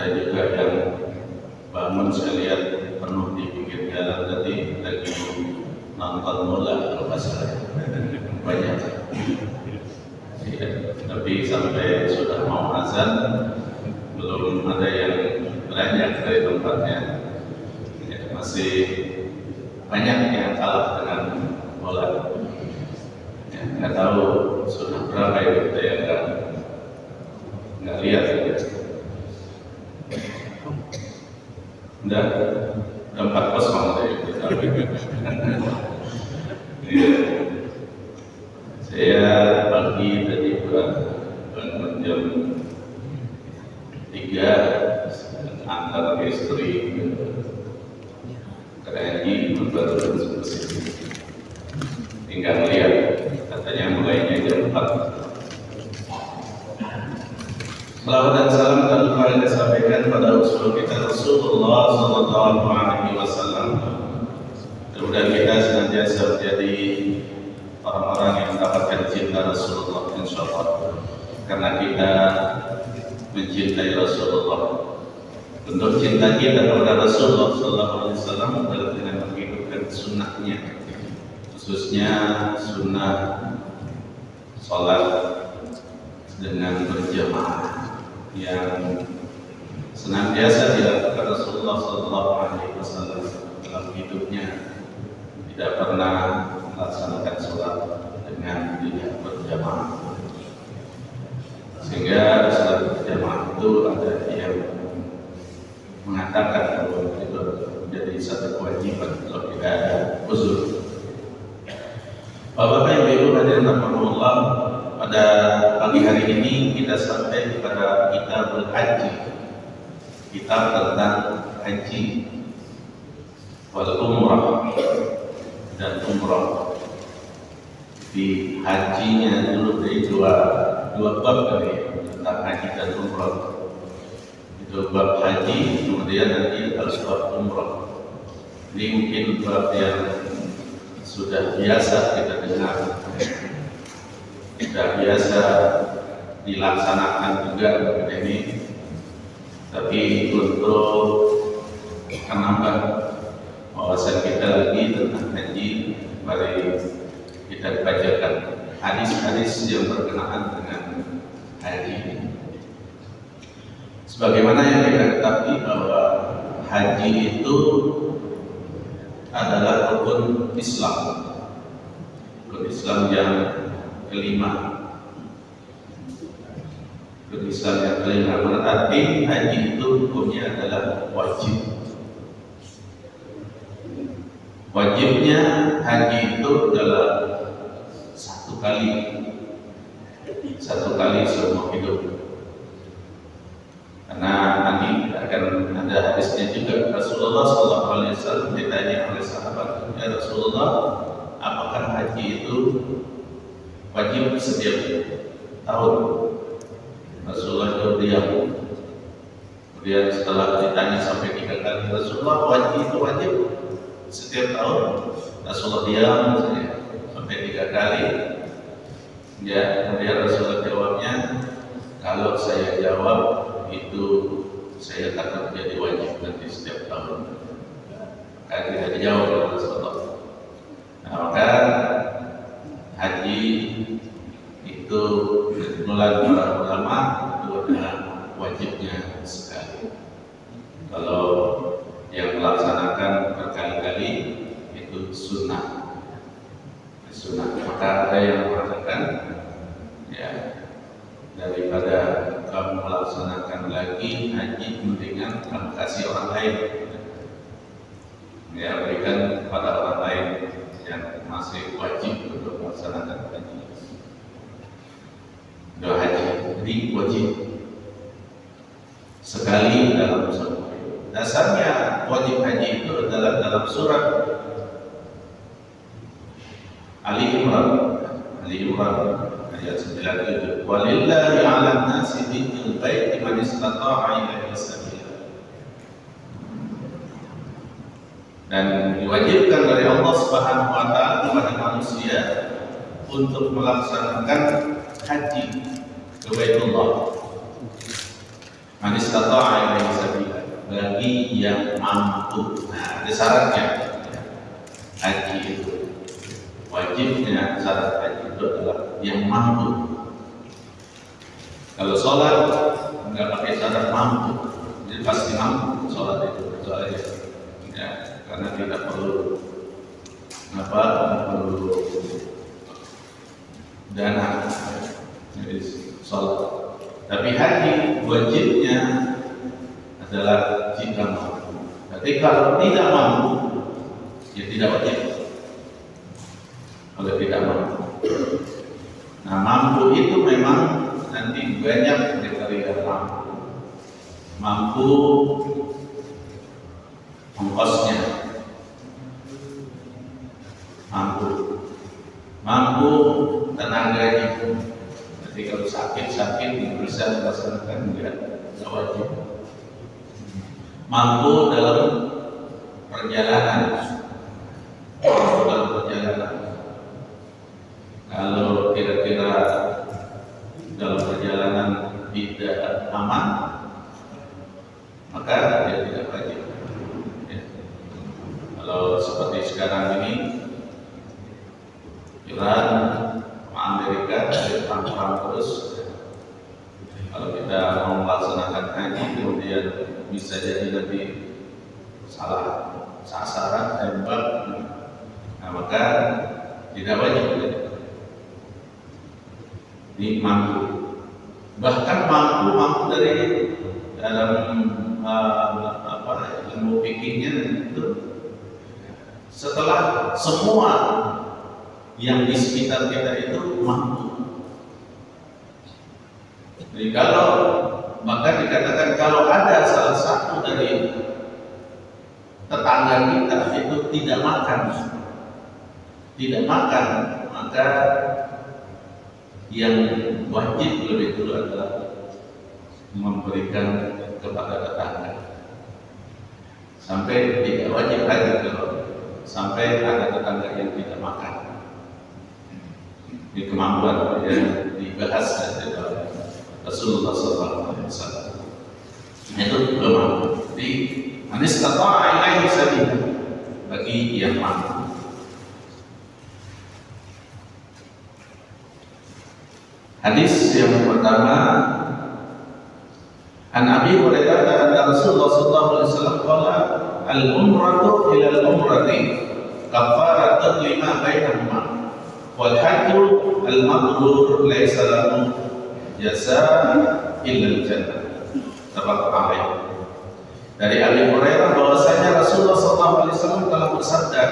ada juga yang bangun saya lihat penuh di pinggir jalan tadi lagi nonton bola kalau saya banyak ya, tapi sampai sudah mau azan belum ada yang beranjak dari tempatnya ya, masih banyak yang kalah dengan bola ya, nggak tahu sudah berapa ya kita yang nggak lihat ya. Udah 4-0 dari kita. Ya. Saya pagi tadi bangun jam 3 antar istri ke Haji baru selesai. Tinggal lihat katanya mulainya jam 4. Salawat dan salam telah kita sampaikan pada usul kita Rasulullah Sallallahu Alaihi Wasallam. Mudah kita senantiasa menjadi orang-orang yang mendapatkan cinta Rasulullah insyaallah. Karena kita mencintai Rasulullah. Bentuk cinta kita kepada Rasulullah Sallallahu Alaihi Wasallam adalah dengan menghidupkan sunnahnya, khususnya sunnah salat dengan berjamaah yang senantiasa dilakukan Rasulullah Sallallahu Alaihi Wasallam dalam hidupnya, tidak pernah melaksanakan sholat dengan tidak berjamaah. Sehingga sholat berjamaah itu ada yang mengatakan bahwa itu menjadi satu kewajiban kalau tidak ada uzur. Bapak Ibu hadirin rahimakumullah, pada pagi hari ini kita sampai kepada Kitabul Haji, kitab tentang haji wal umrah dan umrah. Di hajinya dulu dari dua bab tadi tentang haji dan umrah. Itu bab haji, kemudian nanti harus bab umrah. Ini mungkin bab yang sudah biasa kita dengar, sudah biasa dilaksanakan juga ini, tapi untuk menambah wawasan kita lagi tentang haji, mari kita bacakan hadis-hadis yang berkenaan dengan haji. Sebagaimana yang kita ketahui bahwa haji itu adalah rukun Islam, rukun Islam yang kelima. Rukun Islam yang kelima berarti haji itu hukumnya adalah wajib. Wajibnya haji itu adalah satu kali seumur hidup. Karena nanti akan ada hadisnya juga. Rasulullah SAW ditanya oleh sahabat, ya Rasulullah, apakah haji itu wajib setiap tahun? Rasulullah jawab diam. Kemudian setelah ditanya sampai 3 kali, Rasulullah haji itu wajib setiap tahun? Rasulullah diam sampai 3 kali. Ya, kemudian Rasulullah jawabnya, kalau saya jawab itu saya takut jadi wajib nanti setiap tahun. Maka tidak dijawab oleh Rasulullah. Nah, maka haji itu menurut para ulama itu adalah wajibnya sekali. Kalau yang melaksanakan berkali-kali itu sunnah. Maka ada yang mengatakan, ya, daripada kamu melaksanakan lagi haji, mendingan kamu kasih orang lain, ya, berikan kepada orang lain yang masih wajib untuk melaksanakan haji. Doa haji, jadi wajib sekali dalam seumur hidup. Dasarnya wajib haji itu adalah dalam surat Ali Imran ayat 97. Walillahi 'alan nasi hajjul baiti man istata'a ilaihi sabila. Dan diwajibkan dari Allah Subhanahu wa taala kepada manusia untuk melaksanakan haji ke Baitullah. Man istata'a ilaihi sabila, bagi yang mampu. Nah, ada syaratnya. Haji itu wajibnya, syarat haji itu adalah yang mampu. Kalau sholat nggak pakai syarat mampu, jadi pasti mampu sholat itu kecuali ya, karena tidak perlu perlu dana jadi sholat. Tapi haji wajibnya adalah jika mampu. Tapi kalau tidak mampu, ya tidak wajib. Kalau tidak mampu, nah mampu itu memang nanti banyak kriteria mampu ongkosnya, mampu tenaganya. Jadi kalau sakit bisa melaksanakan enggak wajib. Mampu dalam perjalanan, kalau kira-kira dalam perjalanan tidak aman, maka dia tidak wajib. Ya. Kalau seperti sekarang ini, Iran, Amerika, perang terus. Kalau kita mau melaksanakan haji, kemudian bisa jadi nanti salah sasaran, tembak, nah maka tidak wajib. Ini mampu, bahkan mampu dari dalam ilmu fikihnya itu setelah semua yang di sekitar kita itu mampu. Jadi kalau maka dikatakan kalau ada salah satu dari tetangga kita itu tidak makan, maka yang wajib lebih dulu adalah memberikan kepada tetangga. Sampai tidak wajib lagi kalau sampai ada tetangga yang tidak makan. Ini kemampuan yang dibahas oleh Rasulullah SAW. Itu kemampuan. Jadi man istata'a ilaihi sabila, bagi yang mampu. Hadis yang pertama, An Abi Hurairah anna Rasulullah sallallahu alaihi wasallam qala al-umratu ila al-umrati kafaratun lima bainahuma wal hajju al-mabrur laysa lahu jazaa illa al-jannah. Muttafaq alaih. Dari Abi Hurairah bahwasanya Rasulullah sallallahu alaihi wasallam telah bersabda,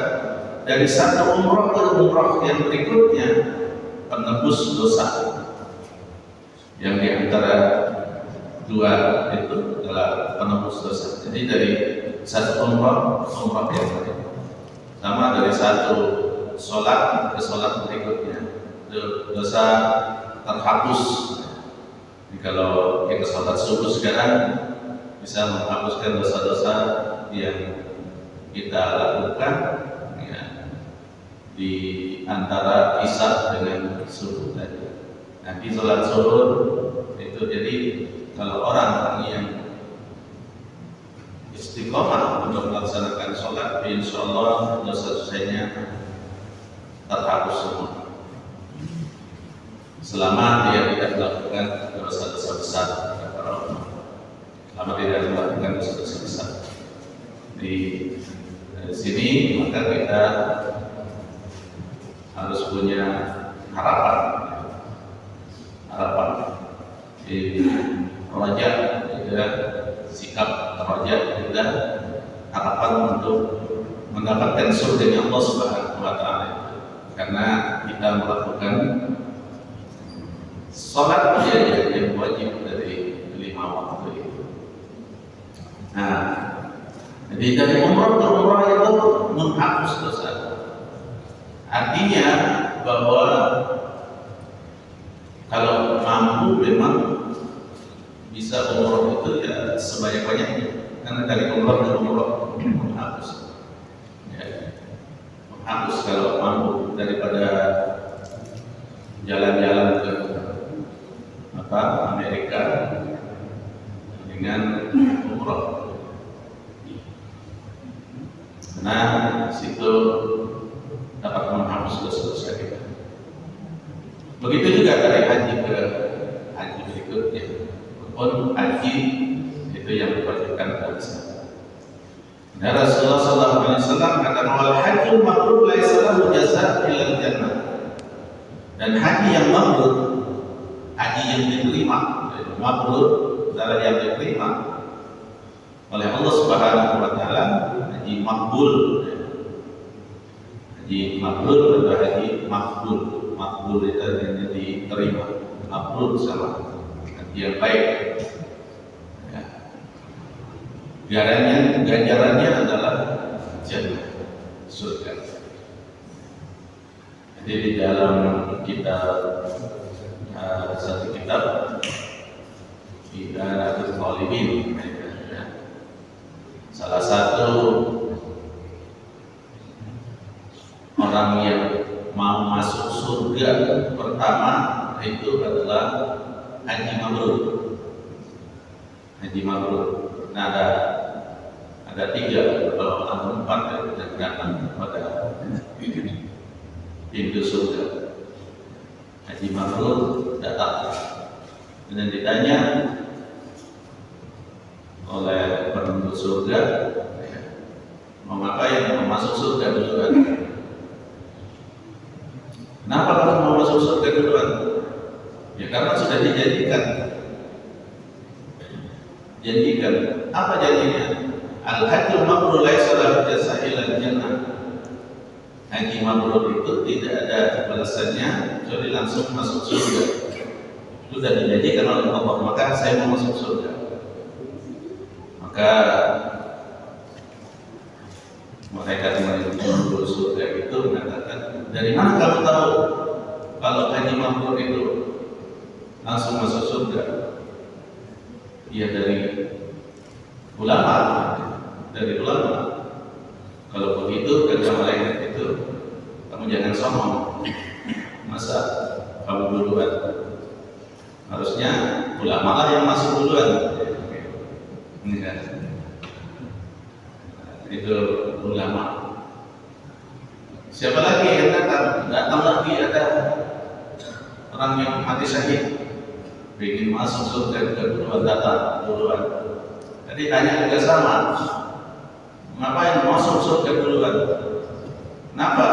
dari satu umrah ke umrah yang berikutnya penebus dosa. Yang di antara dua itu adalah penebus dosa. Jadi dari satu umrah yang berikutnya, sama dari satu sholat ke sholat berikutnya, dosa terhapus. Jadi kalau kita sholat subuh sekarang bisa menghapuskan dosa-dosa yang kita lakukan ya, di antara isya dengan subuh tadi. Nanti sholat zuhur itu jadi kalau orang yang istiqomah untuk melaksanakan sholat, insya Allah dosa-dosanya terhapus semua. Selama dia tidak melakukan dosa-dosa besar, selama tidak melakukan dosa-dosa besar. Di sini maka kita harus punya harapan di raja, juga sikap raja juga harapan untuk mendapatkan surga Allah Subhanahu wa Ta'ala, karena kita melakukan sholat yang wajib dari 5 waktu itu. Nah, jadi dari umrah ke umrah itu menghapus dosa. Artinya bahwa kalau mampu memang bisa umroh itu ya sebanyak-banyaknya, karena dari umroh ke umroh menghapus, ya, menghapus kalau mampu, daripada jalan-jalan ke Amerika dengan umroh. Karena situ dapat menghapus dosa-dosa kita. Begitu juga dari haji ke haji berikutnya. Pun haji itu yang diwajibkan dalam Islam. Dan Rasulullah SAW kata, wal hajjul mabrur laisa lahu jazaa illa jannah. Dan haji yang mabrur, haji yang diterima, mabrur adalah yang diterima oleh Allah Subhanahu wa taala, haji makbul. Haji mabrur atau haji makbul. Makbul itu artinya diterima. Mabrur sama haji yang baik. Ganjarannya adalah jannah, surga. Jadi di dalam satu kitab Idanatul Talibin, salah satu orang yang mau masuk surga pertama itu adalah haji mabrur. Haji mabrur. Nah, ada 3 atau 4 yang datang pada pintu surga. Haji mabrur datang dan ditanya oleh penduduk surga, mau ngapain? Mau masuk surga duluan. Kenapa kamu mau masuk surga duluan? Ya karena sudah dijanjikan. Apa janjinya? Al-hajjul mabrur laisa lahu jazaa illa jannah. Haji mabrur itu tidak ada balasannya kecuali langsung masuk surga. Sudah dijanjikan oleh Allah, maka saya mau masuk surga. Maka mereka menuju surga itu mengatakan, dari mana kamu tahu kalau haji mabrur itu langsung masuk surga? Ya dari ulama. Kalau begitu kata malaikat itu, kamu jangan sombong. Masa kamu duluan? Harusnya ulama lah yang masuk duluan. Ini kan? Itu ulama. Siapa lagi yang datang? Datang lagi ada orang yang mati syahid, ingin masuk surga duluan, datang duluan. Jadi tanya juga sama, ngapain masuk surga duluan? Kenapa?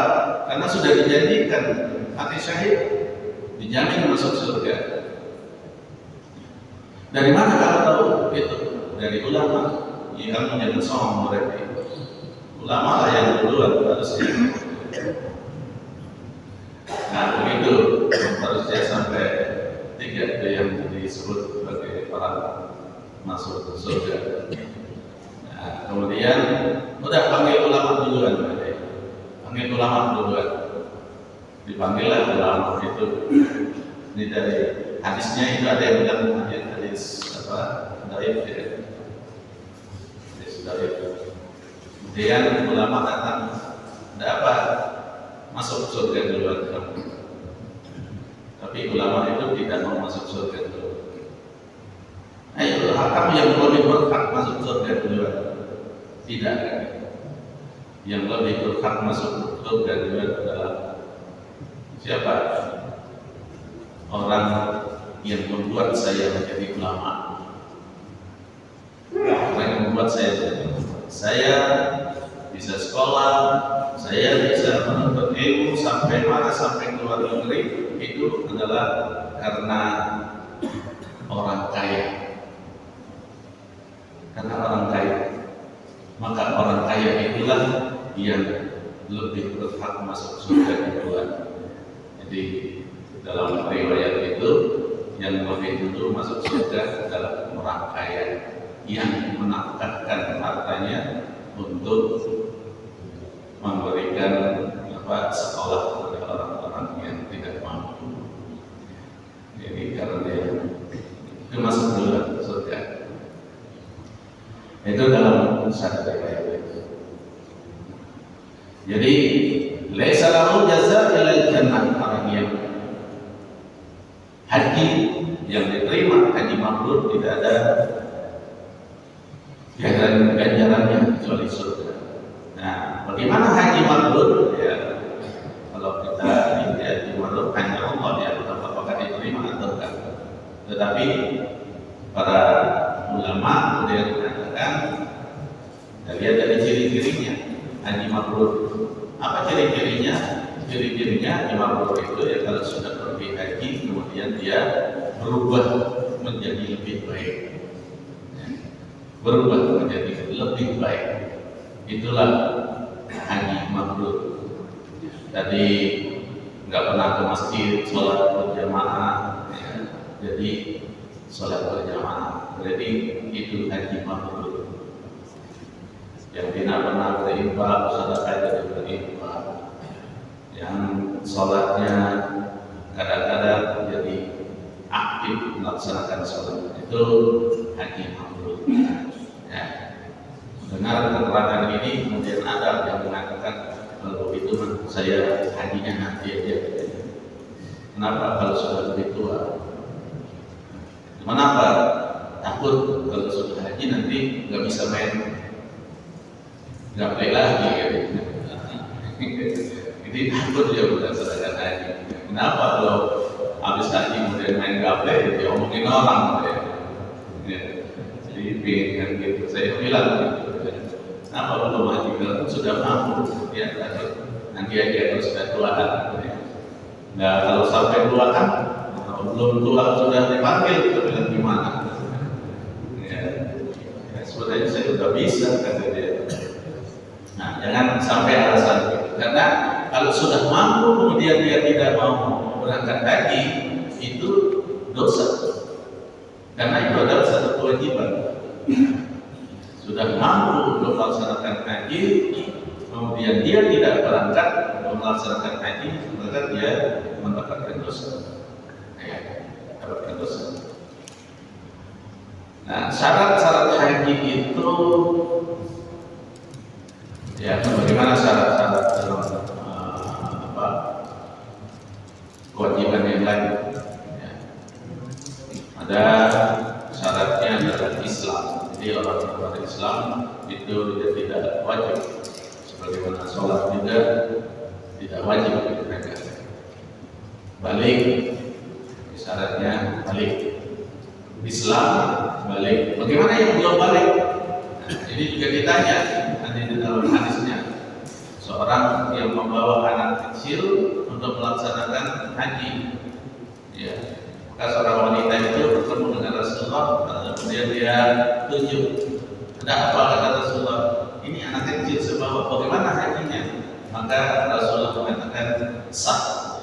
Karena sudah dijanjikan mati syahid dijamin masuk surga. Dari mana kamu tahu itu? Dari ulama. Ya kamu jangan sombong berarti. Ulama lah yang duluan harusnya. Nah begitu harusnya sampai 3 itu yang disebut sebagai orang masuk ke surga. Nah, kemudian udah panggil ulama duluan, dipanggillah ulama itu. Ini dari hadisnya itu ada yang bilang hadis dhaif ya. Hadis dhaif. Kemudian ulama datang, ada apa? Masuk surga duluan kamu. Tapi ulama itu tidak mau masuk surga dulu. Ayo, kamu yang lebih berhak masuk surga duluan. Tidak kan? Yang lebih berhak masuk surga duluan adalah siapa? Orang yang membuat saya menjadi ulama. Orang yang membuat saya jadi ulama. Saya bisa sekolah, saya bisa menuntut ilmu sampai mana, sampai ke luar negeri. Itu adalah karena orang kaya. Karena orang kaya, maka orang kaya itulah yang lebih berhak masuk surga duluan. Jadi dalam riwayat itu yang lebih dulu masuk surga adalah orang kaya yang menafkahkan hartanya untuk memberikan sekolah kepada orang-orang yang tidak mampu. Jadi karena dia itu masuk duluan surga. Itu dalam satu riwayat itu. Jadi laisa lahu jazaa illa jannah. Orang yang haji yang diterima haji mabrur tidak ada ganjarannya kecuali surga. Nah, bagaimana haji mabrur? Ya, kalau kita haji mabrur hanya Allah ya, apakah diterima atau enggak. Tetapi para ulama kemudian mengatakan, lihat dari ciri-cirinya haji mabrur. Apa ciri-cirinya? Ciri-cirinya haji mabrur itu ya kalau sudah pergi haji kemudian dia berubah menjadi lebih baik. Berubah menjadi lebih baik. Itulah haji mabrur. Tadi nggak pernah ke masjid, sholat berjamaah, ya. Jadi sholat berjamaah. Berarti itu haji mabrur. Yang tidak pernah berinfak, sedekah jadi berinfak. Yang sholatnya kadang-kadang jadi aktif melaksanakan sholat, itu haji mabrur. Ya. Dengar keterangan ini, kemudian ada yang mengatakan kalau itu saya hajinya nanti aja. Kenapa kalau sudah lebih tua? Kenapa? Takut kalau sudah haji nanti nggak bisa main, nggak play lagi. Gitu. Jadi takut dia berdasarkan haji. Kenapa kalau habis haji kemudian main gaple, dia omongin orang? Ya. Jadi pengen gitu. Saya bilang gitu. Kenapa belum haji? Kalau sudah mampu, ya nanti aja kalau sudah tuaan. Nah kalau sampai tuaan, belum tua sudah dipanggil, kita bilang gimana? Ya, sebenarnya saya sudah bisa, kata dia. Nah jangan sampai alasan itu, karena kalau sudah mampu kemudian dia tidak mau berangkat haji, itu dosa. Karena itu adalah satu kewajiban. Sudah mampu untuk melaksanakan haji, kemudian dia tidak berangkat untuk melaksanakan haji, maka dia mendapatkan dosa. Mendapatkan dosa. Nah, syarat-syarat haji itu, ya, bagaimana syarat-syarat dalam kewajiban yang lain? Ya. Ada syaratnya adalah Islam. Jadi orang yang Islam itu tidak wajib, sebagaimana sholat juga tidak wajib bagi mereka. Balik, syaratnya balik. Islam balik. Bagaimana yang belum balik? Nah, ini juga ditanya nanti di dalam hadisnya. Seorang yang membawa anak kecil untuk melaksanakan haji, ya. Maka seorang wanita itu bertemu dengan Rasulullah, kemudian dia tunjuk, ada apa kata Rasulullah? Ini anak kecil sebawa, bagaimana hajinya? Maka Rasulullah mengatakan sah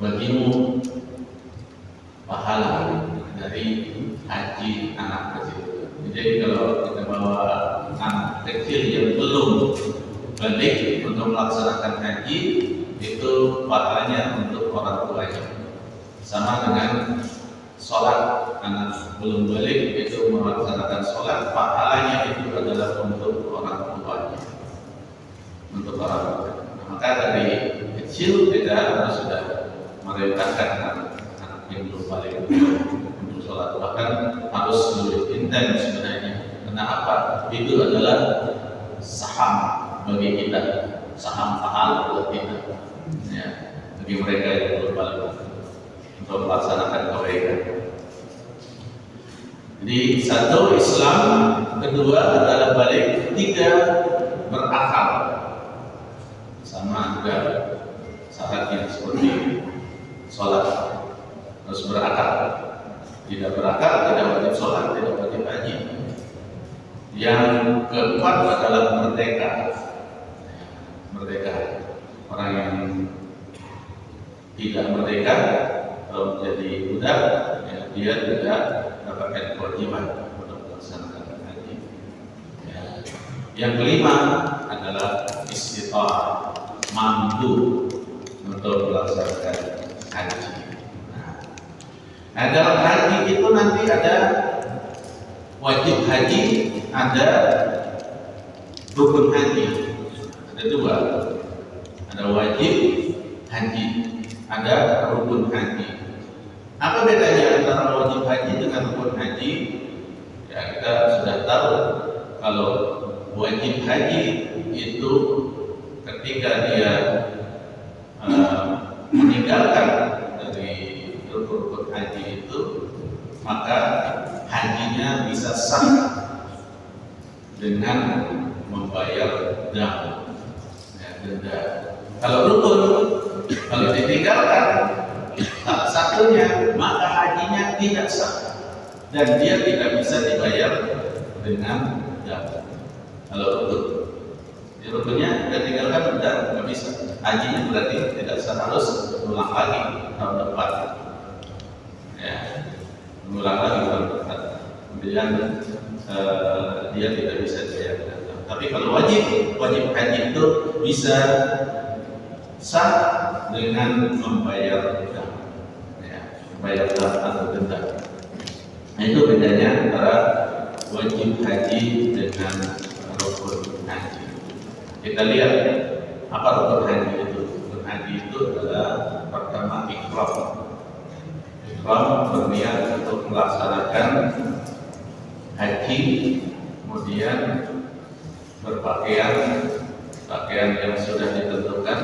bagimu pahala dari haji anak kecil. Jadi kalau kita bawa anak kecil yang belum balik untuk melaksanakan haji, itu pahalanya untuk orang tuanya. Sama dengan sholat, anak belum balik itu melaksanakan sholat, pahalanya itu adalah untuk orang tuanya, untuk orang tua. Maka dari kecil kita sudah merintahkan anak yang belum balik untuk sholat, bahkan harus lebih intens sebenarnya. Kenapa? Itu adalah saham bagi kita, saham pahala buat kita, ya, bagi mereka yang belum balik untuk melaksanakan kebaikan. Jadi satu Islam, kedua adalah balik, ketiga berakal. Sama juga syaratnya seperti sholat, harus berakal. Tidak berakal tidak wajib sholat, tidak wajib haji. Yang keempat adalah merdeka. Merdeka. Orang yang tidak merdeka, kalau menjadi budak, ya, dia tidak mendapatkan kewajiban untuk melaksanakan haji. Ya. Yang kelima adalah istita'ah, mampu untuk melaksanakan haji. Nah, dalam haji itu nanti ada wajib haji, ada rukun haji. Ada dua, ada wajib haji, ada rukun haji. Apa bedanya antara wajib haji dengan rukun haji? Ya, kita sudah tahu kalau wajib haji itu ketika dia meninggalkan dari rukun haji itu, maka hajinya bisa sah dengan membayar dam, ya, denda. Kalau rukun, kalau ditinggalkan salah satunya, maka hajinya tidak sah dan dia tidak bisa dibayar dengan dam. Kalau rukun, rukunnya kita tinggalkan udah nggak bisa, hajinya berarti tidak sah, harus ulang lagi tahun depan. Ya, ulang lagi tahun depan. Kemudian dia tidak bisa dibayar. Tapi kalau wajib haji itu bisa sah dengan membayar dam, ya, membayar dam atau denda. Nah, itu bedanya antara wajib haji dengan rukun haji. Kita lihat apa rukun haji itu. Rukun haji itu adalah pertama ihram. Ihram berniat untuk melaksanakan haji, kemudian berpakaian yang sudah ditentukan,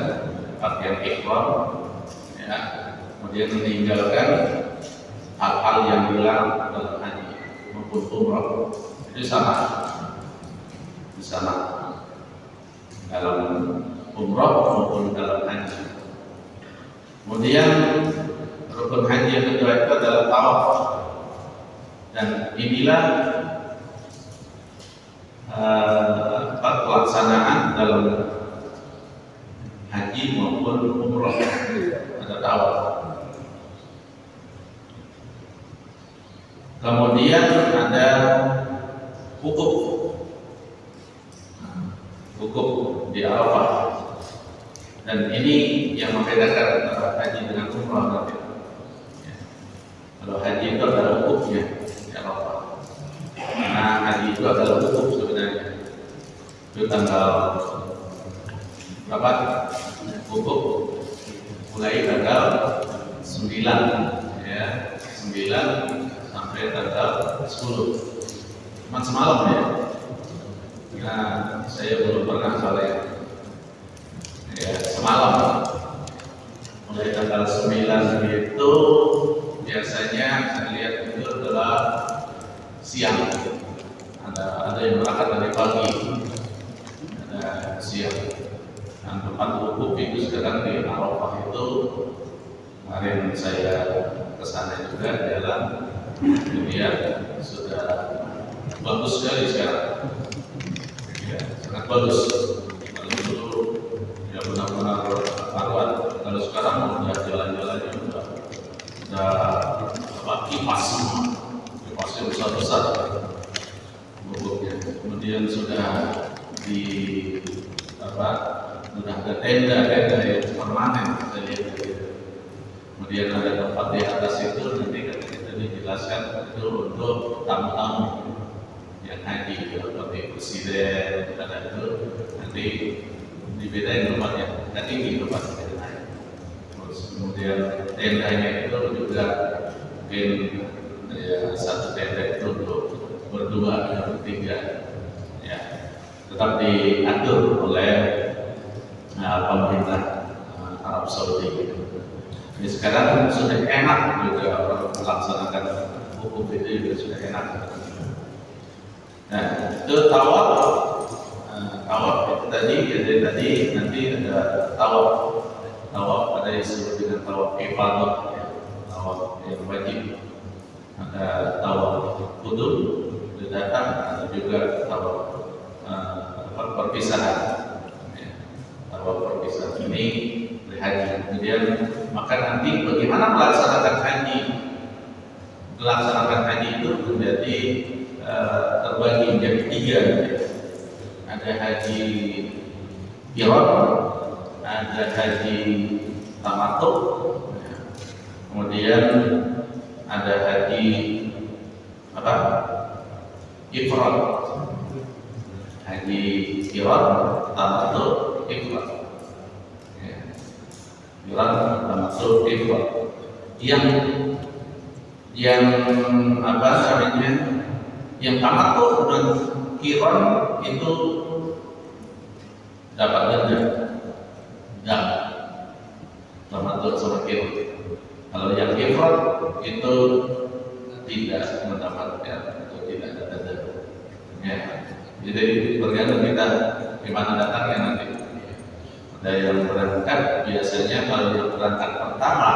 pakaian ihram, ya, kemudian meninggalkan hal-hal yang dilarang dalam haji maupun umrah. Itu sama dalam umrah maupun dalam haji. Kemudian rukun haji yang kedua itu adalah tawaf, dan inilah pelaksanaan dalam haji maupun umrah, ada tawaf. Kemudian ada wukuf di Arafah, dan ini yang membedakan antara haji dengan umrah. Ya. Kalau haji itu adalah wukufnya di Arafah, nah haji itu adalah wukuf sebenarnya. Itu tanggal berapa? Wukuf mulai tanggal 9, ya, 9 sampai tanggal 10. Cuma semalam ya. Nah, saya belum pernah soalnya. Ya, semalam. Mulai tanggal 9 itu biasanya saya lihat itu adalah siang. Ada yang berangkat dari pagi, ada siang. Dan tempat wukuf itu sekarang di Arafah itu, kemarin saya kesana juga jalan, lihat sudah bagus sekali sekarang. Ya, sangat bagus. Kalau dulu ya benar-benar karuan. Kalau sekarang udah jalan-jalannya udah kipas semua, kipasnya besar-besar, bobotnya. Kemudian sudah sudah ada tenda yang permanen, kita lihat. Kemudian ada tempat di atas itu, nanti kita dijelaskan itu untuk tamu-tamu yang haji, seperti presiden, ada itu nanti dibedain tempatnya, nanti tinggi tempatnya. Terus kemudian tendanya itu juga mungkin ya, satu tenda itu untuk berdua atau bertiga, ya, tetap diatur oleh pemerintah Arab Saudi. Jadi sekarang sudah enak juga melaksanakan hukum itu, juga sudah enak. Nah, itu tawaf itu tadi, jadi tadi nanti ada tawaf ada disebut dengan tawaf ifadah, ya, tawaf yang wajib. Ada tawaf qudum, datang, ada juga tawaf perpisahan, ya, tawaf perpisahan ini haji. Kemudian maka nanti bagaimana melaksanakan haji? Melaksanakan haji itu menjadi terbagi menjadi 3. Ada haji qiran, ada haji tamattu, kemudian ada haji ifrad. Haji qiran, tamattu, ifrad. Qiran, tamattu, ifrad. Yang Yang tamattu dan qiron itu dapat denda. Enggak. Tamattu sama qiron. Kalau yang ifrad itu tidak mendapatkan atau tidak ada denda. Ya. Jadi bergantung kita gimana datangnya nanti. Ada yang berangkat biasanya kalau yang berangkat pertama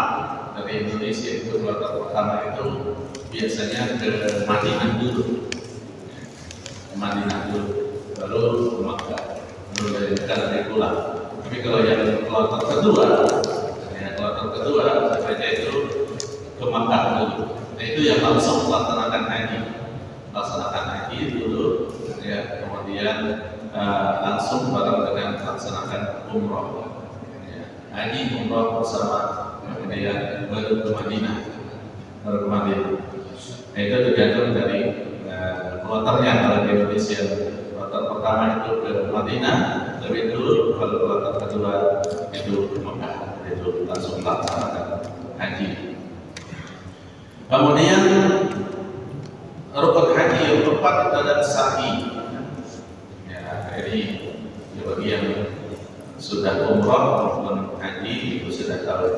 dari Indonesia itu kloter pertama itu biasanya ke Madinah dulu, baru ke Makkah, baru dari Makkah nanti pulang. Tapi kalau yang kloter kedua saja itu ke Makkah dulu. Nah, itu yang langsung melaksanakan haji dulu, ya, kemudian langsung bareng dengan melaksanakan umroh, ya, haji umroh bersama, kemudian baru ke Madinah. Nah, itu tergantung dari kloternya. Kalau di Indonesia kloter pertama itu ke Madinah lebih dulu, kalau kloter kedua itu ke Mekah, itu langsung melaksanakan haji. Kemudian rukun haji yang keempat itu adalah sa'i. Jadi bagi yang sudah umroh maupun haji itu sudah tahu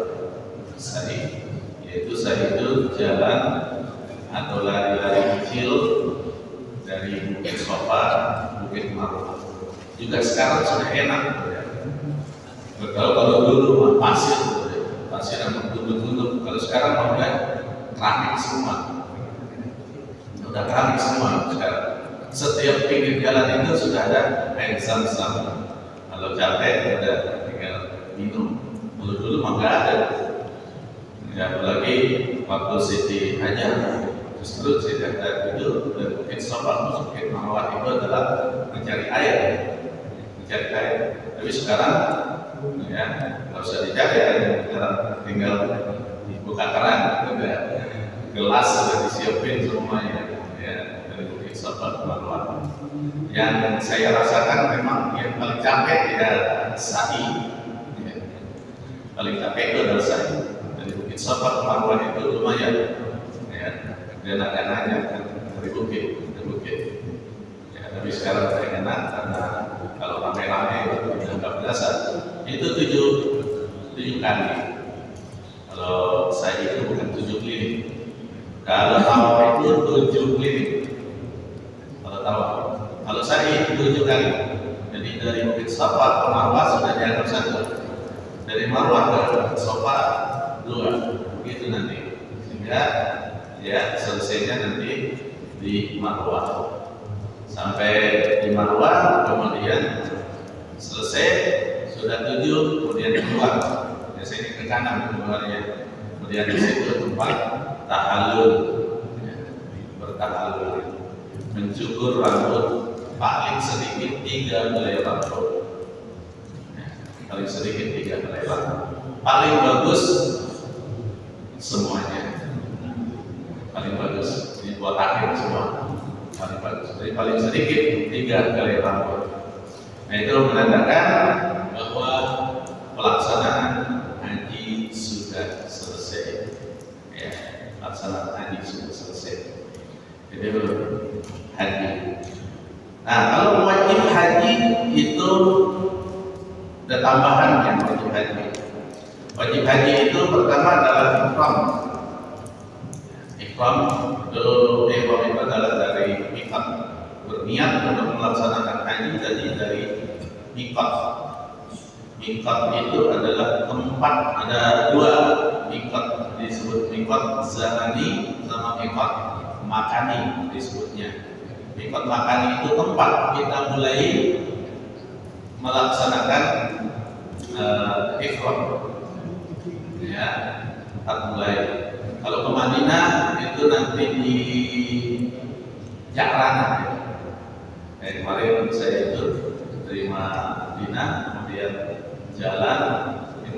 sa'i, yaitu sa'i itu jalan atau lari-lari kecil dari Bukit Sofa, Bukit Marwah. Juga sekarang sudah enak, ya. Kalau dulu pasir sama gunung-gunung, kalau sekarang udah keramik semua, sekarang. Setiap pinggir jalan itu sudah ada air zam-zam. Kalau capek udah tinggal minum. Dulu mah nggak ada. Ya, apalagi waktu Siti Hajar, justru Siti Hajar itu dari Bukit Sofa masuk Bukit Marwah itu adalah mencari air. Tapi sekarang ya nggak usah dicari air. Sekarang tinggal dibuka keran, udah gelas sudah disiapin semuanya. Sofa Marwah. Yang saya rasakan memang yang paling capek ya sa'i. Ya. Paling capek itu adalah sa'i. Dari Bukit Sofa Marwah itu lumayan. Ya. Dan agak nanya dari bukit. Ya, tapi sekarang saya enak karena kalau ramai-ramai itu dianggap biasa. Itu tujuh kali. Kalau sa'i itu bukan 7 keliling. Kalau tawaf itu 7 keliling. Kalau saya 7 kali, jadi dari Bukit Sofa ke Marwah sudah dianggap 1, dari Marwah ke Sofa 2, begitu nanti, sehingga ya selesainya nanti di Marwah. Sampai di Marwah, kemudian selesai sudah 7, kemudian keluar, biasanya ke kanan keluarnya, kemudian di situ tempat tahallul, ya, bertahallul, mencukur rambut paling sedikit 3 helai rambut. Paling sedikit 3 helai rambut. Paling bagus semuanya. Paling bagus ini buat akhir semua. Paling bagus. Jadi paling sedikit 3 helai rambut. Nah, itu menandakan bahwa pelaksanaan haji sudah selesai. Ya, pelaksanaan haji sudah selesai. Jadi haji. Nah, kalau wajib haji itu ada tambahan yang wajib haji. Wajib haji itu pertama adalah ihram. Ihram itu adalah dari miqat, berniat untuk melaksanakan haji dari miqat. Miqat itu adalah tempat, ada 2 miqat, disebut miqat zamani sama miqat makani disebutnya. Miqat makani itu tempat kita mulai melaksanakan ihram. Ya, tempat mulai. Kalau ke Madinah itu nanti di Ja'rana. Kemarin saya itu dari Madinah, kemudian jalan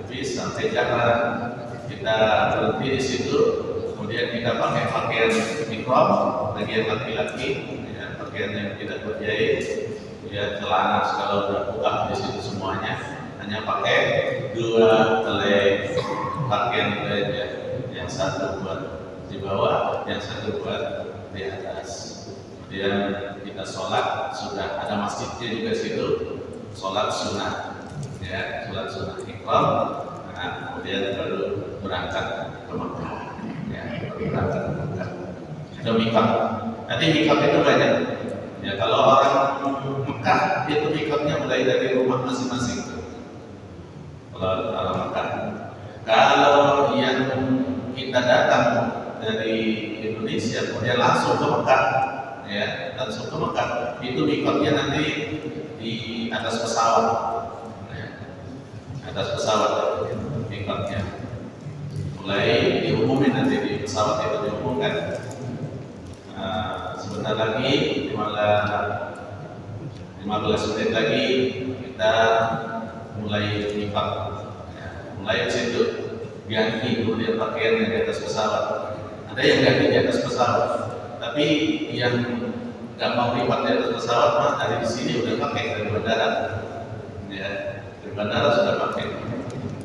bis sampai Ja'rana. Kita berhenti di situ. Kemudian kita pakai pakaian ihram, bagian laki-laki, ya, pakaian yang tidak berjahit, ya, celana kalau udah buka di situ semuanya, hanya pakai 2 helai pakaian itu aja, yang satu buat di bawah, yang satu buat di atas. kemudian kita sholat, sudah ada masjidnya juga situ, sholat sunnah, ya, sholat sunnah ikram, nah, kemudian baru berangkat ke Makkah, ya, baru berangkat ke Makkah. Itu mikot. Nanti mikot itu banyak. Ya, kalau orang Mekah itu mikotnya mulai dari rumah masing-masing. Kalau orang Mekah. Kalau yang kita datang dari Indonesia kemudian langsung ke Mekah, ya, langsung ke Mekah, itu mikotnya nanti di atas pesawat, ya, atas pesawat mikotnya. Mulai diumumin nanti di pesawat itu diumumkan. Sebentar lagi 15 menit lagi kita mulai mikot, ya, mulai situ ganti kemudian pakaiannya di atas pesawat. Ada yang ganti di atas pesawat, tapi yang nggak mau lipat di atas pesawat mah dari sini udah pakai dari bandara, ya, dari bandara sudah pakai.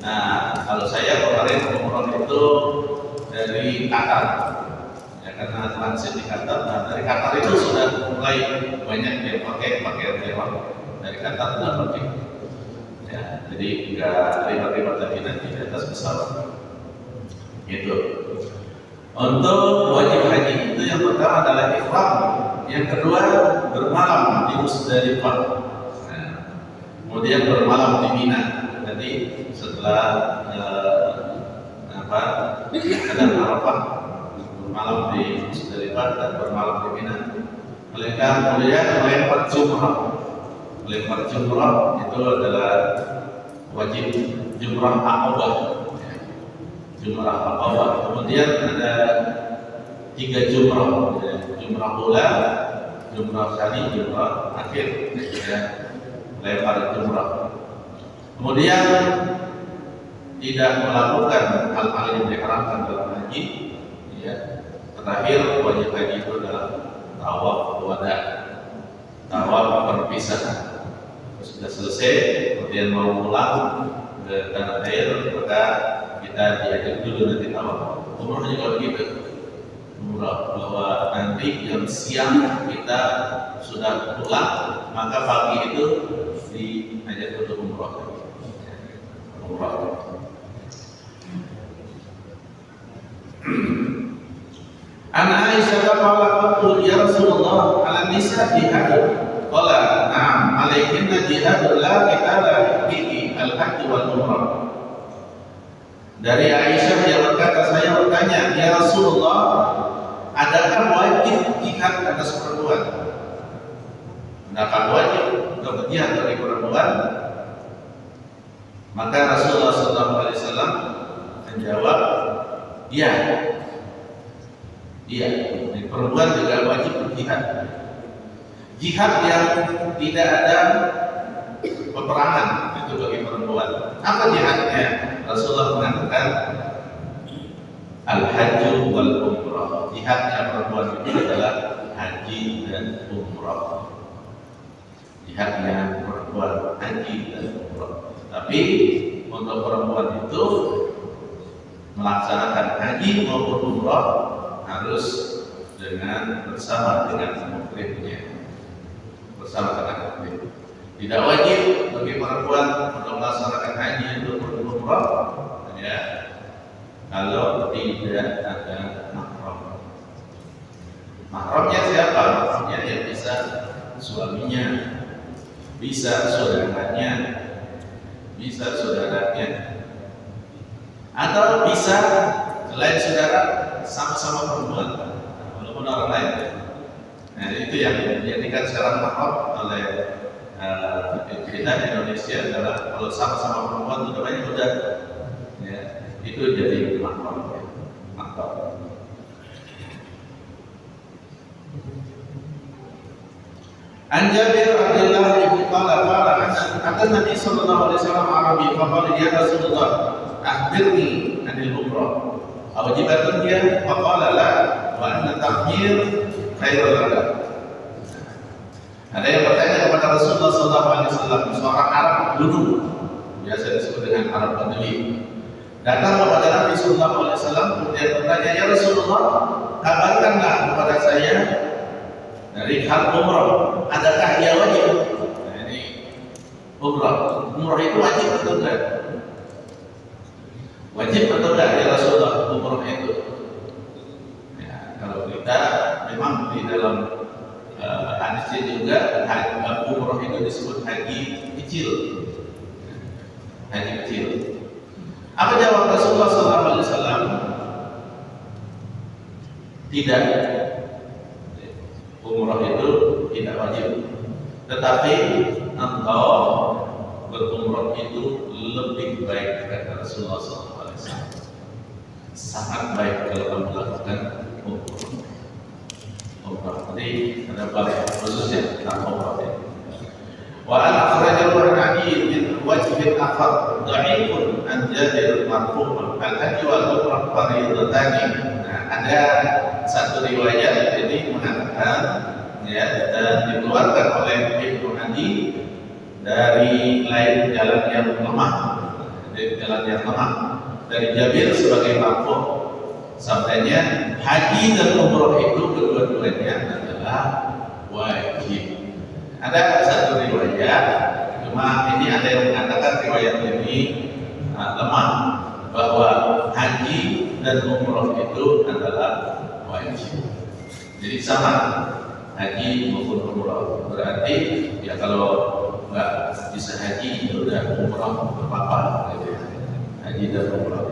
Nah, kalau saya kemarin umroh itu dari Qatar, ya, karena transit di Qatar. Nah, dari Qatar itu sudah mulai banyak yang pakai pakaian mewah dari Qatar sudah pakai. Ya, jadi nggak lipat-lipat lagi nanti di atas pesawat. Itu. Untuk wajib haji itu yang pertama adalah ihram, yang kedua bermalam di Musdalifah, nah, kemudian bermalam di Mina. Nanti setelah ada Arafah, bermalam di Musdalifah dan bermalam di Mina. Kemudian melempar jumrah. Melempar jumrah itu adalah wajib jumrah Aqabah. Jumrah Aqabah. Kemudian ada 3 jumrah, ya. Jumrah ula, jumrah tsani, jumrah akhir, ya. Melempar jumrah. Kemudian tidak melakukan hal-hal yang diharamkan dalam haji, ya. Terakhir wajib haji itu adalah tawaf wada, tawaf perpisahan. Sudah selesai, kemudian mau pulang ke tanah air, maka kita diajak dulu nanti tawaf. Umrah juga begitu. Umrah bahwa nanti jam siang kita sudah pulang, maka pagi itu diajak untuk umrah. Umrah. An Aisyah qalat ya Rasulullah ala nisa jihad. Qala na'am alaihinna jihad la qitala fihi al-hajj wal umrah. Dari Aisyah dia berkata, saya bertanya, ya Rasulullah, adakah wajib jihad atas perempuan? Adakah wajib untuk jihad bagi perempuan? Maka Rasulullah SAW menjawab, iya. Iya, perempuan juga wajib berjihad. Jihad yang tidak ada peperangan itu bagi perempuan. Apa jihadnya? Rasulullah mengatakan al-hajj wal umrah. Jihadnya perempuan itu adalah haji dan umrah. Jihadnya perempuan haji dan umrah. Tapi untuk perempuan itu melaksanakan haji maupun umrah harus bersama dengan muhrimnya, bersama dengan muhrim. Tidak wajib bagi perempuan untuk melaksanakan haji untuk umrah, ya, kalau tidak ada mahram. Mahramnya siapa? Mahramnya yang bisa suaminya, bisa saudaranya, atau bisa selain saudara sama-sama perempuan, walaupun orang lain. Nah, itu yang dijadikan sekarang mahram oleh kita di Indonesia adalah kalau sama-sama perempuan sudah banyak udah, ya, itu jadi mahram. An Jabir radhiyallahu anhu qala kata Nabi sallallahu alaihi wasallam Arabi faqala ya Rasulullah akhbirni anil umrah. Awajibatun dia faqala la wa anna ta'khir khairul lana. Ada yang bertanya kepada Rasulullah sallallahu alaihi wasallam, seorang Arab dulu, biasa disebut dengan Arab Badui, datang kepada Nabi sallallahu alaihi wasallam kemudian bertanya, ya Rasulullah, kabarkanlah kepada saya Dari hal umroh, adakah dia wajib? Nah, ini umroh itu wajib atau enggak? Wajib atau enggak ya Rasulullah umroh itu? Ya, kalau kita memang di dalam hadisnya juga umroh itu disebut haji kecil. Haji kecil. Apa jawab Rasulullah SAW? Tidak. Umroh itu tidak wajib. Tetapi engkau berumroh itu lebih baik kata Rasulullah SAW. Sangat baik kalau kamu lakukan umroh. Jadi ada bab khususnya tentang umroh ini. Wa an akhrajahu an Ali bin wajh akhar dha'ifun an Jabir marfu'an al-hajj wal umrah fardhatani. Nah, ada satu riwayat ini mengatakan ya, dan dikeluarkan oleh Ibnu Adi dari lain jalan yang lemah, dari Jabir sebagai marfu', sabdanya haji dan umroh itu kedua-duanya adalah wajib. Ada satu riwayat, cuma ini ada yang mengatakan riwayat ini lemah, bahwa haji dan umroh itu adalah wajib. Jadi sama, haji maupun umroh. Berarti ya kalau nggak bisa haji ya udah umroh apa-apa gitu ya. Haji dan umroh.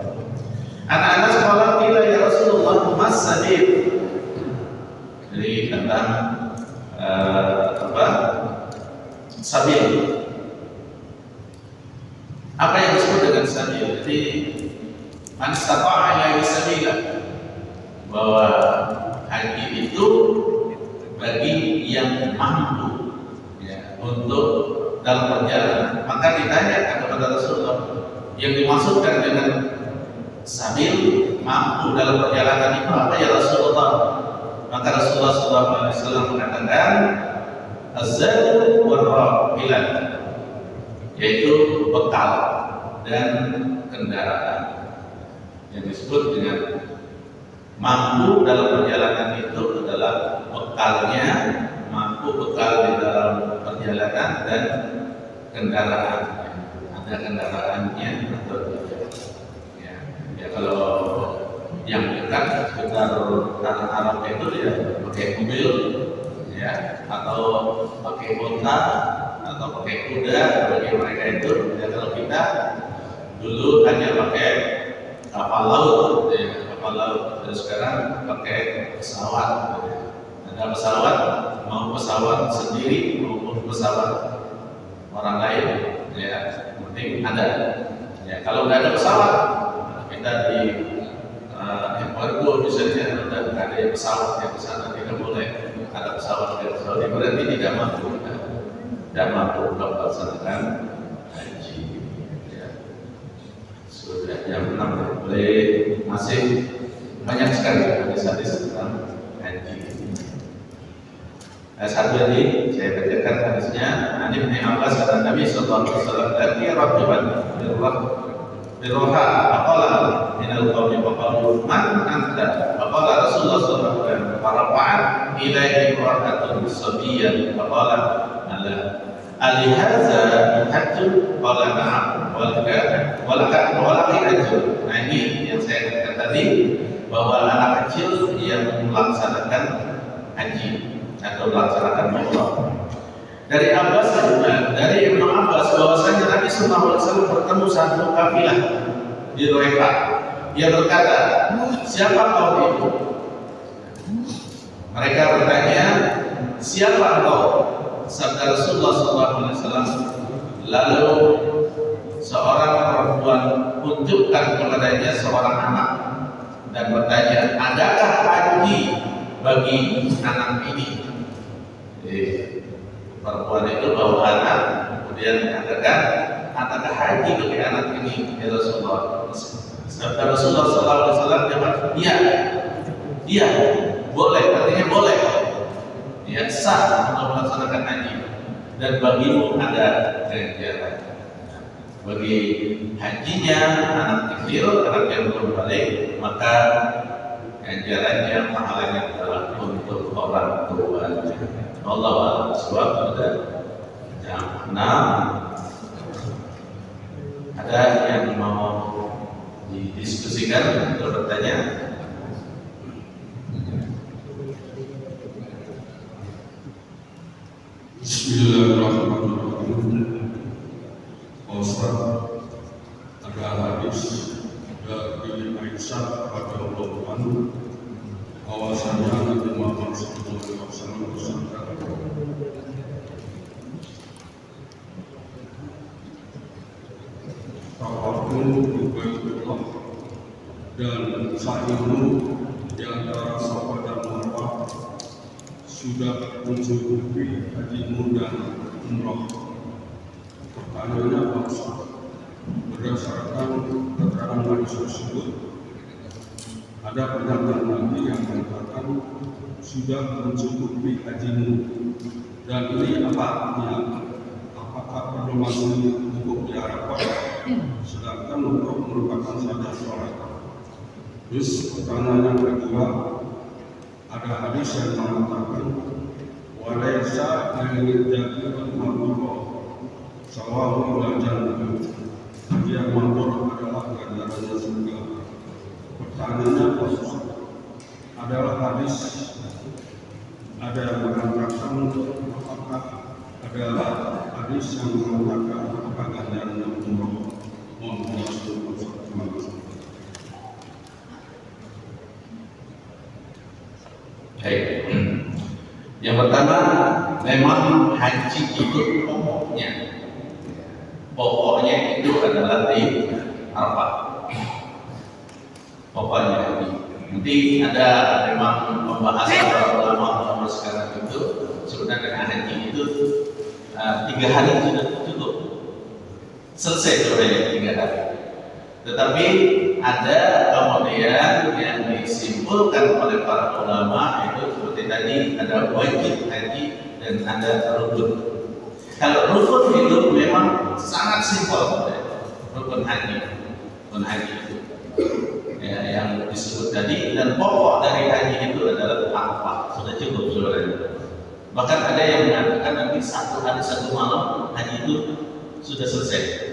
Anak-anak sekolah bila ya Rasulullah mas sabil. Jadi tentang sabil. Apa yang disebut dengan sabil? Jadi man istata'a ilaihi sabila, bahwa haji itu bagi yang mampu ya, untuk dalam perjalanan. Maka ditanya kepada Rasulullah, yang dimaksudkan dengan sabil mampu dalam perjalanan itu apa ya Rasulullah? Maka Rasulullah SAW mengatakan az-zadu war-rahilah, yaitu bekal dan kendaraan. Yang disebut dengan mampu dalam perjalanan itu adalah bekalnya, mampu bekal di dalam perjalanan dan kendaraan. Ada kendaraannya atau tidak? Ya kalau yang dekat sekitar tanah Arab itu ya pakai mobil, ya, atau pakai onta, atau pakai kuda bagi mereka itu. Ya, kalau kita dulu hanya pakai kapal laut, ya, kapal laut. Dan sekarang pakai pesawat. Ya. Ada pesawat, mau pesawat sendiri maupun pesawat orang lain, ya, penting ada. Ya, kalau nggak ada pesawat, kita di Embargo misalnya ada pesawat yang kesana, tidak boleh ada pesawat berarti tidak mampu melaksanakan haji. Ya. Sudah jam 6, boleh masih banyak sekali hadis-hadis tentang haji. Satu lagi saya bacakan hadisnya. Ani bin Abbas kata Nabi sallallahu alaihi wasallam, "Laki raqiban birroha aqala minal qawmi faqalu man anta?" Faqala Rasulullah sallallahu alaihi wasallam, "Farafa'at ilaihi imra'atun sabiyyan faqala ala alihadza hajjun?" Qala na'am walaka hajjun. Nah, ini yang saya katakan tadi, bahwa anak kecil yang melaksanakan haji atau melaksanakan umrah. Dari Abbas dari Ibnu Abbas bahwasanya Nabi sallallahu alaihi wasallam bertemu satu kafilah di Roefah. Dia berkata, "Siapa kau itu?" Mereka bertanya, "Siapa engkau?" Sabda Rasulullah sallallahu alaihi wasallam, lalu seorang perempuan tunjukkan kepadanya seorang anak dan bertanya, "Adakah haji bagi anak ini?" Perempuan itu bawa anak, kemudian mengatakan, "Adakah haji bagi anak ini ya Rasulullah?" Sabda Rasulullah SAW jawab, iya, boleh, artinya boleh, ya, sah untuk melaksanakan haji, dan bagimu ada ganjaran. Bagi hajinya anak kecil, anak yang belum balik, maka ganjarannya, pahalanya adalah untuk orang tuanya. Allah a'lam bishawab. Pada jam 6 ada yang mau didiskusikan atau bertanya? Bismillahirrahmanirrahim. Ustaz, ada hadis dari Aisyah radhiyallahu anha bahwasanya Nabi Muhammad SAW bersabda, "Tawafun di Baitullah dan sa'imu di antara Safa dan Marwah sudah mencukupi hajimu dan umrah." Pertanyaannya bangsa, berdasarkan keterangan hadis tersebut, ada pernyataan lagi yang mengatakan sudah mencukupi hajimu, dan ini apa artinya? Apakah perlu masih untuk di Arafah, sedangkan untuk merupakan saja sholat? Terus pertanyaan yang kedua, ada hadis yang mengatakan walaysa al-jannatu al-mabur sawahu wal jannah, haji yang mabur adalah ganjarannya surga. Pertanyaannya adalah hadis ada yang mengatakan apakah adalah hadis yang mengatakan apakah ganjarannya umroh? Mohon penjelasan. Terima kasih. Baik. Yang pertama, memang haji itu pokoknya itu adalah di Arafah. Pokoknya haji. Nanti ada memang pembahasan para ulama sekarang itu sebenarnya dengan haji itu 3 hari sudah cukup, selesai sebenarnya 3 hari. Tetapi ada kemudian yang disimpulkan oleh para ulama itu seperti tadi, ada wajib haji dan ada rukun. Kalau rukun itu memang sangat simpel, rukun haji itu ya, yang disebut tadi, dan pokok dari haji itu adalah Arafah. Sudah cukup sebenarnya. Bahkan ada yang mengatakan nanti 1 hari 1 malam haji itu sudah selesai.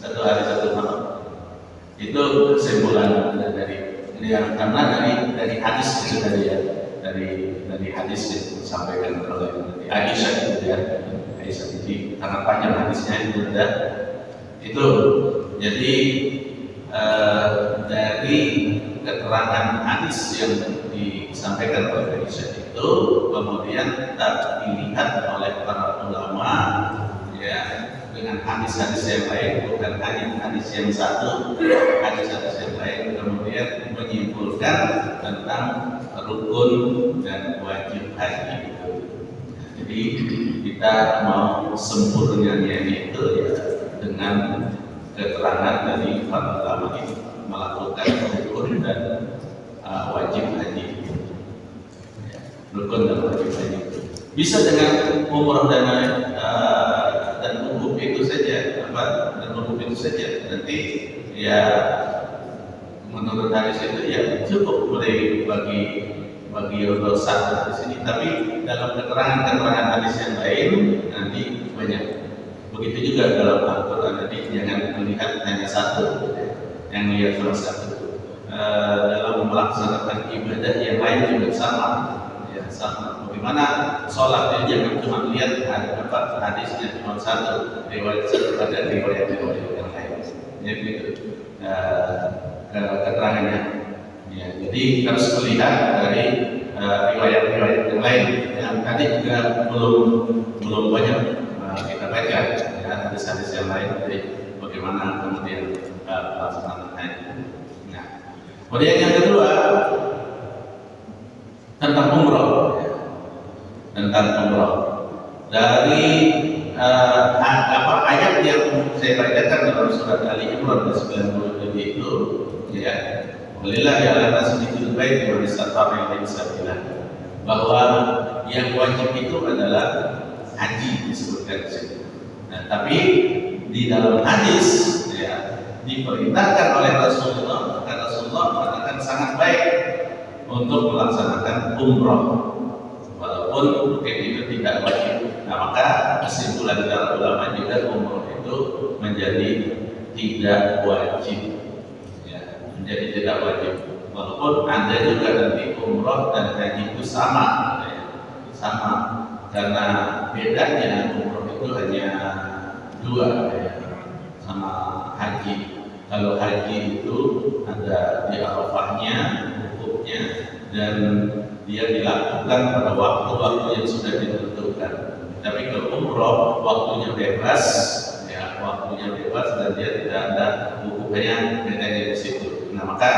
1 hari 1 malam. Itu kesimpulan dari yang karena dari hadis itu tadi ya, dari hadis yang disampaikan oleh Aisyah itu ya. Aisyah itu karena panjang hadisnya itu ada. Itu jadi dari keterangan hadis yang disampaikan oleh Aisyah itu kemudian dilihat oleh para ulama ya, dengan hadis-hadis yang lain, bukan hanya hadis yang satu, hadis-hadis yang lain, kemudian menyimpulkan tentang rukun dan wajib haji itu. Jadi kita mau sempurnanya itu ya dengan keterangan dari para ulama ini melakukan rukun dan wajib haji itu. Rukun dan wajib haji itu bisa dengan umrah dan wukuf itu saja, nanti ya menurut hadis itu ya cukup boleh bagi dosa di sini, tapi dalam keterangan hadis yang lain nanti banyak. Begitu juga dalam Al-Quran, nanti jangan melihat hanya satu, yang melihat cuma satu. Dalam melaksanakan ibadah yang lain juga sama. Bagaimana sholat jangan cuma lihat hadisnya cuma satu, riwayat satu, ada riwayat yang lain. Ya begitu keterangannya. Ya, jadi harus melihat dari riwayat-riwayat yang lain. Yang tadi juga belum banyak kita baca ya, hadis-hadis yang lain dari bagaimana kemudian pelaksanaan haji. Nah, kemudian yang kedua tentang umroh. Dari ayat yang saya bacakan dalam surat Ali Imran 97 itu ya, walillahi 'alan nasi hijjul baiti man istata'a ilaihi sabila, bahwa yang wajib itu adalah haji disebutkan di situ. Nah, tapi di dalam hadis ya diperintahkan oleh Rasulullah, karena Rasulullah mengatakan sangat baik untuk melaksanakan umroh. Walaupun walaupun itu tidak wajib. Nah, maka kesimpulan para ulama juga umroh itu menjadi tidak wajib, ya, menjadi tidak wajib. Walaupun ada juga nanti umroh dan haji itu sama, ya, sama, karena bedanya umroh itu hanya dua, ya, sama haji. Kalau haji itu ada di Arafahnya, wukufnya, dan dia dilakukan pada waktu-waktu yang sudah ditentukan. Tapi kalau umroh waktunya bebas, ya, waktunya bebas dan dia tidak ada wukufnya, bedanya di situ. Nah, maka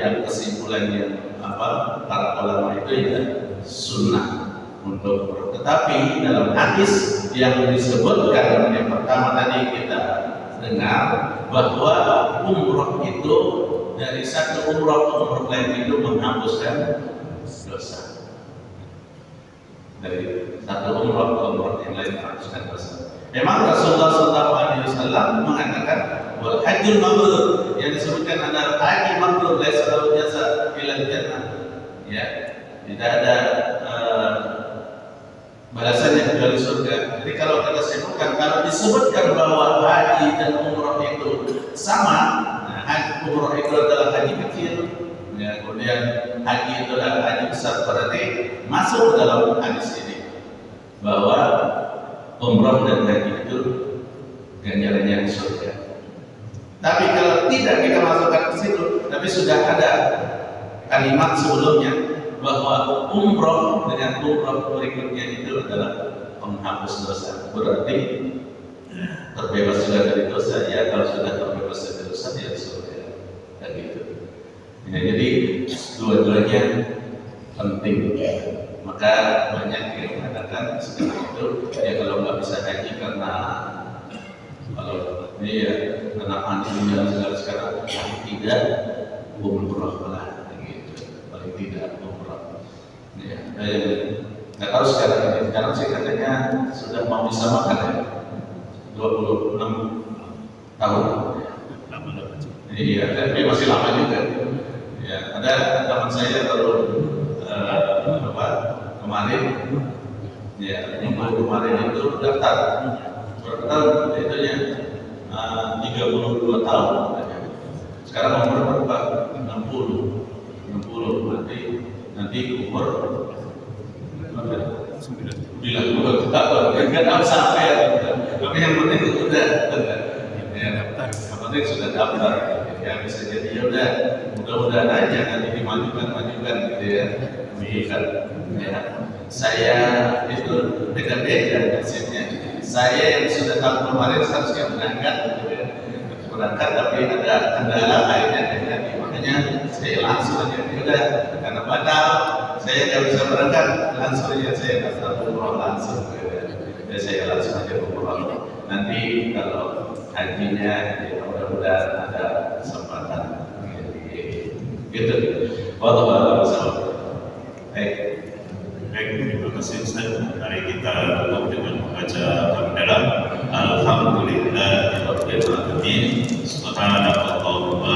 yang kesimpulan yang para ulama itu ya sunnah untuk umroh. Tetapi dalam hadis yang disebutkan yang pertama tadi kita dengar bahwa umroh itu dari satu umroh ke umroh lain itu menghapuskan dosa. Dari satu umroh ke umroh yang lain menghapuskan dosa. Memang Rasulullah SAW mengatakan wal hajjul mabrur, yang disebutkan adalah haji mabrur, laisa lahu jazaa illa jannah. Ya, tidak ada balasannya kecuali surga. Jadi kalau kita sebutkan, kalau disebutkan bahwa haji dan umroh itu sama, nah, haji umroh itu adalah haji kecil, ya, kemudian haji itu adalah haji besar, berarti masuk ke dalam hadis ini bahwa umroh dan haji itu ganjarannya di surga. Tapi kalau tidak kita masukkan ke situ, tapi sudah ada kalimat sebelumnya bahwa umroh dengan umroh berikutnya itu adalah penghapus dosa, berarti terbebas juga dari dosa. Ya, kalau sudah terbebas dari dosa dia surga, dan gitu. Ya, jadi dua-duanya penting. Maka banyak yang mengatakan sekarang itu ya kalau nggak bisa haji karena kalau ini ya karena pandemi dan segala sekarang, paling tidak umroh lah, gitu. Paling tidak umroh. Ya, nggak tahu sekarang sih katanya sudah mau disamakan ya, 26 tahun. Iya, tapi masih lama juga. Ya, ada teman saya baru kemarin, ya, minggu kemarin itu daftar. Berapa tahun? Itunya 32 tahun. Sekarang umur berapa? 60. Nanti umur 90 tahun. Enggak tahu sampai ya. Tapi yang penting udah. Ya, yang penting sudah daftar. Ya, bisa jadi ya udah, mudah-mudahan aja nanti dimajukan gitu ya. Ya, saya itu beda-beda nasibnya. Saya yang sudah tahun kemarin seharusnya berangkat, gitu ya. Berangkat tapi ada kendala lainnya, makanya saya langsung aja. Udah, karena batal, saya nggak bisa berangkat, langsung aja saya daftar umroh langsung. Gitu ya. Ya, saya langsung aja umroh. Nanti kalau hajinya, ya mudah-mudahan ada kesempatan. Gitu. Wallahu a'lam. Baik, terima kasih Ustaz. Mari kita tutup dengan membaca hamdalah. Alhamdulillahirabbil alamin. Subhanakallahumma